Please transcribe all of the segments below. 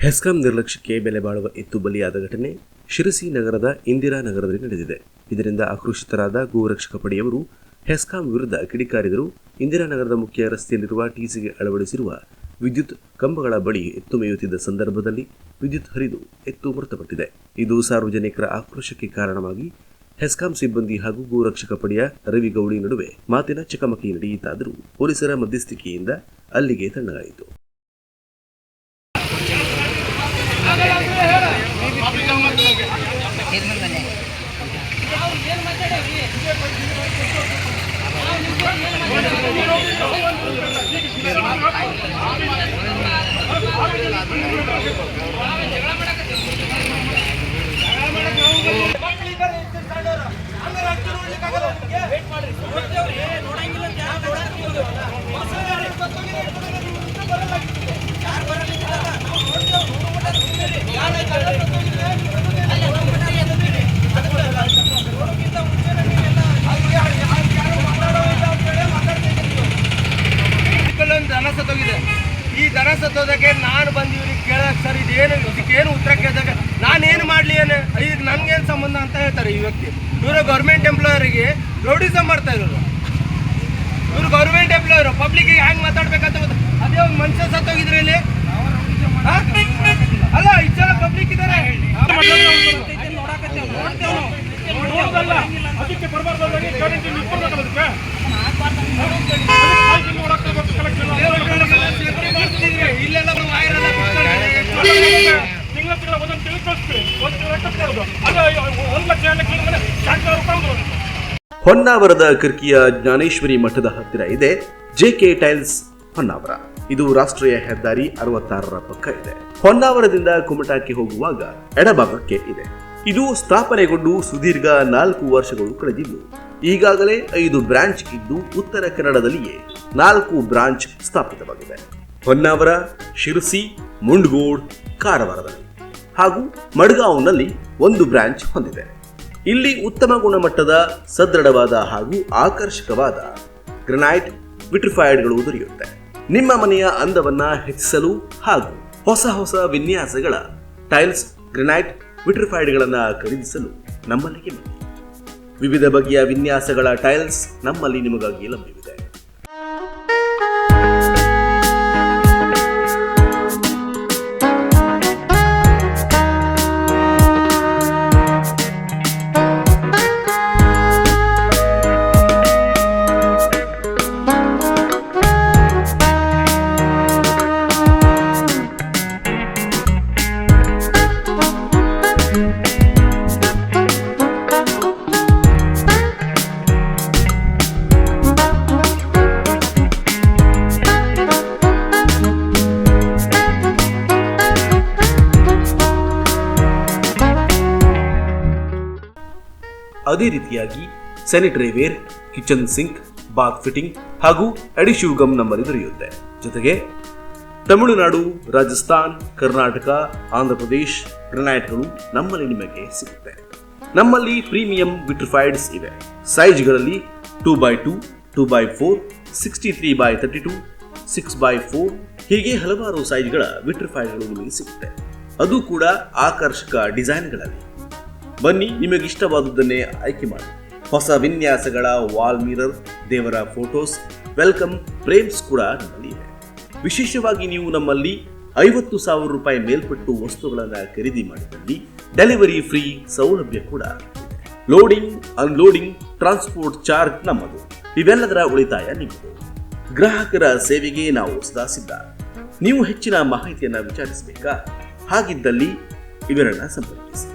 ಹೆಸ್ಕಾಂ ನಿರ್ಲಕ್ಷ್ಯಕ್ಕೆ ಬೆಲೆ ಬಾಳುವ ಎತ್ತು ಬಲಿಯಾದ ಘಟನೆ ಶಿರಸಿ ನಗರದ ಇಂದಿರಾನಗರದಲ್ಲಿ ನಡೆದಿದೆ. ಇದರಿಂದ ಆಕ್ರೋಶಿತರಾದ ಗೋರಕ್ಷಕ ಪಡೆಯವರು ಹೆಸ್ಕಾಂ ವಿರುದ್ಧ ಕಿಡಿಕಾರಿದರು. ಇಂದಿರಾನಗರದ ಮುಖ್ಯ ರಸ್ತೆಯಲ್ಲಿರುವ ಟಿಸಿಗೆ ಅಳವಡಿಸಿರುವ ವಿದ್ಯುತ್ ಕಂಬಗಳ ಬಳಿ ಎತ್ತು ಮೇಯುತ್ತಿದ್ದ ಸಂದರ್ಭದಲ್ಲಿ ವಿದ್ಯುತ್ ಹರಿದು ಎತ್ತು ಮೃತಪಟ್ಟಿದೆ. ಇದು ಸಾರ್ವಜನಿಕರ ಆಕ್ರೋಶಕ್ಕೆ ಕಾರಣವಾಗಿ ಹೆಸ್ಕಾಂ ಸಿಬ್ಬಂದಿ ಹಾಗೂ ಗೋರಕ್ಷಕ ಪಡೆಯ ರವಿಗೌಡಿ ನಡುವೆ ಮಾತಿನ ಚಕಮಕಿ ನಡೆಯಿತಾದರೂ ಪೊಲೀಸರ ಮಧ್ಯಸ್ಥಿಕೆಯಿಂದ ಅಲ್ಲಿಗೆ ತಣ್ಣಗಾಯಿತು. ಈ ದನ ಸತ್ತೋದಕ್ಕೆ ನಾನು ಬಂದು ಇವ್ರಿಗೆ ಕೇಳಕ್ ಸರ್ ಇದಕ್ಕೇನು ಉತ್ತರ ಕೇಳಿದಾಗ ನಾನೇನು ಮಾಡಲಿ ಈಗ ನನ್ಗೇನು ಸಂಬಂಧ ಅಂತ ಹೇಳ್ತಾರೆ. ಈ ವ್ಯಕ್ತಿ ಇವರು ಗೌರ್ಮೆಂಟ್ ಎಂಪ್ಲಾಯರಿಗೆ ರೌಡಿಸಮ್ ಮಾಡ್ತಾ ಇರೋರು. ಇವರು ಗೌರ್ಮೆಂಟ್ ಎಂಪ್ಲಾಯರ್ ಪಬ್ಲಿಕ್ಗೆ ಹ್ಯಾಂಗೆ ಮಾತಾಡ್ಬೇಕಂತ ಗೊತ್ತ. ಅದೇ ಒಂದು ಮನುಷ್ಯ ಸತ್ತೋಗಿದ್ರೆ ಇಲ್ಲಿ ಅಲ್ಲ ಇಷ್ಟು ಜನ ಪಬ್ಲಿಕ್ ಇದ್ದಾರೆ. ಹೊನ್ನಾವರದ ಕಿರ್ಕಿಯ ಜ್ಞಾನೇಶ್ವರಿ ಮಠದ ಹತ್ತಿರ ಇದೆ ಜೆಕೆ ಟೈಲ್ಸ್ ಹೊನ್ನಾವರ. ಇದು ರಾಷ್ಟ್ರೀಯ ಹೆದ್ದಾರಿ 66ರ ಪಕ್ಕ ಇದೆ. ಹೊನ್ನಾವರದಿಂದ ಕುಮಟಾಕ್ಕೆ ಹೋಗುವಾಗ ಎಡಭಾಗಕ್ಕೆ ಇದೆ. ಇದು ಸ್ಥಾಪನೆಗೊಂಡು ಸುದೀರ್ಘ 4 ವರ್ಷಗಳು ಕಳೆದಿದ್ದು ಈಗಾಗಲೇ 5 ಬ್ರಾಂಚ್ ಇದ್ದು ಉತ್ತರ ಕನ್ನಡದಲ್ಲಿಯೇ 4 ಬ್ರಾಂಚ್ ಸ್ಥಾಪಿತವಾಗಿದೆ. ಹೊನ್ನಾವರ, ಶಿರಸಿ, ಮುಂಡಗೋಡ್, ಕಾರವಾರದಲ್ಲಿ ಹಾಗೂ ಮಡ್ಗಾಂವ್ನಲ್ಲಿ 1 ಬ್ರಾಂಚ್ ಹೊಂದಿದೆ. ಇಲ್ಲಿ ಉತ್ತಮ ಗುಣಮಟ್ಟದ ಸದೃಢವಾದ ಹಾಗೂ ಆಕರ್ಷಕವಾದ ಗ್ರನೈಟ್ ವಿಟ್ರಿಫೈಡ್ಗಳು ದೊರೆಯುತ್ತೆ. ನಿಮ್ಮ ಮನೆಯ ಅಂದವನ್ನ ಹೆಚ್ಚಿಸಲು ಹಾಗೂ ಹೊಸ ವಿನ್ಯಾಸಗಳ ಟೈಲ್ಸ್, ಗ್ರನೈಟ್ ವಿಟ್ರಿಫೈಡ್ಗಳನ್ನು ಖರೀದಿಸಲು ನಮ್ಮಲ್ಲಿಗೆ ಬನ್ನಿ. ವಿವಿಧ ಬಗೆಯ ವಿನ್ಯಾಸಗಳ ಟೈಲ್ಸ್ ನಮ್ಮಲ್ಲಿ ನಿಮಗಾಗಿ ಲಭ್ಯವಿದೆ. ಅದೇ ರೀತಿಯಾಗಿ sanitary ware, kitchen sink, bath fitting ಹಾಗೂ ಅಡಿಶಿವ್ ಗಮ್ ನಮ್ಮಲ್ಲಿ ದೊರೆಯುತ್ತೆ. ಜೊತೆಗೆ ತಮಿಳುನಾಡು, ರಾಜಸ್ಥಾನ್, ಕರ್ನಾಟಕ, ಆಂಧ್ರಪ್ರದೇಶ್ ಗ್ರನೈಟ್ಗಳು ನಮ್ಮಲ್ಲಿ ನಿಮಗೆ ಸಿಗುತ್ತೆ. ನಮ್ಮಲ್ಲಿ ಪ್ರೀಮಿಯಂ ವಿಟ್ರಿಫೈಡ್ಸ್ ಇವೆ. ಸೈಜ್ಗಳಲ್ಲಿ 2x2, 2x4, 63x32, 6x4 ಹೀಗೆ ಹಲವಾರು ಸೈಜ್ಗಳ ವಿಟ್ರಿಫೈಡ್ಗಳು ನಿಮಗೆ ಸಿಗುತ್ತೆ. ಅದು ಕೂಡ ಆಕರ್ಷಕ ಡಿಸೈನ್ಗಳಲ್ಲಿ. ಬನ್ನಿ, ನಿಮಗಿಷ್ಟವಾದುದನ್ನೇ ಆಯ್ಕೆ ಮಾಡಿ. ಹೊಸ ವಿನ್ಯಾಸಗಳ ವಾಲ್ ಮಿರರ್, ದೇವರ ಫೋಟೋಸ್, ವೆಲ್ಕಮ್ ಫ್ರೇಮ್ಸ್ ಕೂಡ ನಮ್ಮಲ್ಲಿ ಇದೆ. ವಿಶೇಷವಾಗಿ ನೀವು ನಮ್ಮಲ್ಲಿ 50,000 ರೂಪಾಯಿ ಮೇಲ್ಪಟ್ಟು ವಸ್ತುಗಳನ್ನು ಖರೀದಿ ಮಾಡಿದಲ್ಲಿ ಡೆಲಿವರಿ ಫ್ರೀ ಸೌಲಭ್ಯ ಕೂಡ ಇದೆ. ಲೋಡಿಂಗ್, ಅನ್ಲೋಡಿಂಗ್, ಟ್ರಾನ್ಸ್ಪೋರ್ಟ್ ಚಾರ್ಜ್ ನಮ್ಮದು. ಇವೆಲ್ಲದರ ಉಳಿತಾಯ ನಿಮ್ಮದು. ಗ್ರಾಹಕರ ಸೇವೆಗೆ ನಾವು ಸದಾ ಸಿದ್ಧ. ನೀವು ಹೆಚ್ಚಿನ ಮಾಹಿತಿಯನ್ನು ವಿಚಾರಿಸಬೇಕಾ? ಹಾಗಿದ್ದಲ್ಲಿ ಇವರನ್ನ ಸಂಪರ್ಕಿಸಿ.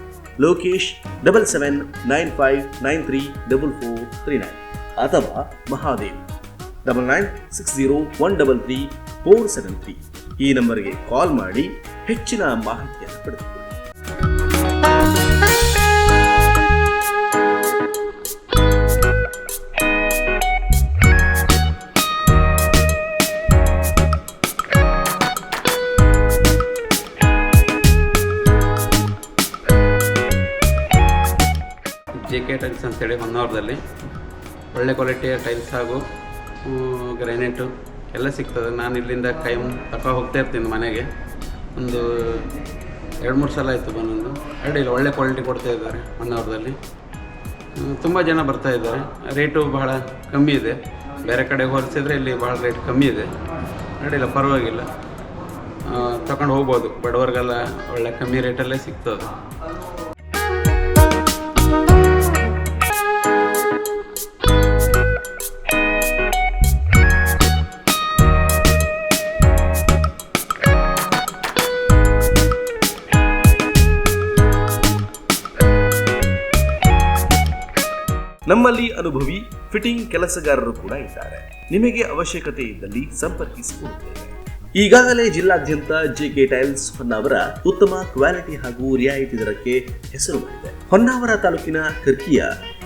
ಲೋಕೇಶ್ 7795934439 ಅಥವಾ ಮಹಾದೇವ್ 9960133473 ಈ ನಂಬರ್ಗೆ ಕಾಲ್ ಮಾಡಿ ಹೆಚ್ಚಿನ ಮಾಹಿತಿಯನ್ನು ಪಡೆದುಕೊಳ್ಳಿ. ಜೆ.ಕೆ ಟೈಲ್ಸ್ ಅಂತೇಳಿ ಹೊನ್ನಾವರದಲ್ಲಿ ಒಳ್ಳೆ ಕ್ವಾಲಿಟಿಯ ಟೈಲ್ಸ್ ಹಾಗೂ ಗ್ರಾನೈಟು ಎಲ್ಲ ಸಿಗ್ತದೆ. ನಾನು ಇಲ್ಲಿಂದ ಕೈ ತಗೋ ಹೋಗ್ತಾ ಇರ್ತೀನಿ ಮನೆಗೆ. ಒಂದು 2-3 ಸಲ ಆಯಿತು ಬಂದೊಂದು. ಅಡ್ಡಿಲ್ಲ, ಒಳ್ಳೆ ಕ್ವಾಲಿಟಿ ಕೊಡ್ತಾ ಇದ್ದಾರೆ ಹೊನ್ನಾವರದಲ್ಲಿ. ತುಂಬ ಜನ ಬರ್ತಾ ಇದ್ದಾರೆ. ರೇಟು ಬಹಳ ಕಮ್ಮಿ ಇದೆ, ಬೇರೆ ಕಡೆ ಹೋಲಿಸಿದ್ರೆ ಇಲ್ಲಿ ಭಾಳ ರೇಟ್ ಕಮ್ಮಿ ಇದೆ. ಅಡ್ಡಿಲ್ಲ, ಪರವಾಗಿಲ್ಲ, ತಗೊಂಡು ಹೋಗ್ಬೋದು. ಬಡವರಿಗೆಲ್ಲ ಒಳ್ಳೆ ಕಮ್ಮಿ ರೇಟಲ್ಲೇ ಸಿಗ್ತದೆ. ನಮ್ಮಲ್ಲಿ ಅನುಭವಿ ಫಿಟ್ಟಿಂಗ್ ಕೆಲಸಗಾರರು ಕೂಡ ಇದ್ದಾರೆ. ನಿಮಗೆ ಅವಶ್ಯಕತೆ ಇದ್ದಲ್ಲಿ ಸಂಪರ್ಕಿಸಿಕೊಳ್ಳುತ್ತೇವೆ. ಈಗಾಗಲೇ ಜಿಲ್ಲಾದ್ಯಂತ ಜೆಕೆ ಟೈಲ್ಸ್ ಹೊನ್ನಾವರ ಉತ್ತಮ ಕ್ವಾಲಿಟಿ ಹಾಗೂ ರಿಯಾಯಿತಿ ದರಕ್ಕೆ ಹೆಸರು ಮಾಡಿದೆ. ಹೊನ್ನಾವರ ತಾಲೂಕಿನ ಕರ್ಕಿಯ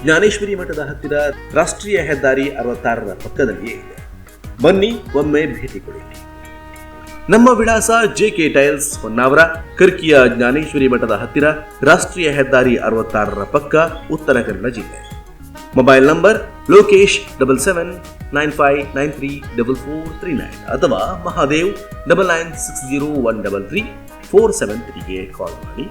ಜ್ಞಾನೇಶ್ವರಿ ಮಠದ ಹತ್ತಿರ ರಾಷ್ಟ್ರೀಯ ಹೆದ್ದಾರಿ 66ರ ಪಕ್ಕದಲ್ಲಿಯೇ ಇದೆ. ಬನ್ನಿ, ಒಮ್ಮೆ ಭೇಟಿ ಕೊಡಿ. ನಮ್ಮ ವಿಳಾಸ ಜೆಕೆ ಟೈಲ್ಸ್ ಹೊನ್ನಾವರ, ಕರ್ಕಿಯ ಜ್ಞಾನೇಶ್ವರಿ ಮಠದ ಹತ್ತಿರ, ರಾಷ್ಟ್ರೀಯ ಹೆದ್ದಾರಿ 66ರ ಪಕ್ಕ, ಉತ್ತರ ಕನ್ನಡ ಜಿಲ್ಲೆ. ಮೊಬೈಲ್ ನಂಬರ್ ಲೋಕೇಶ್ 7795934439 ಅಥವಾ ಮಹಾದೇವ್ 9960133473ಗೆ ಕಾಲ್ ಮಾಡಿ.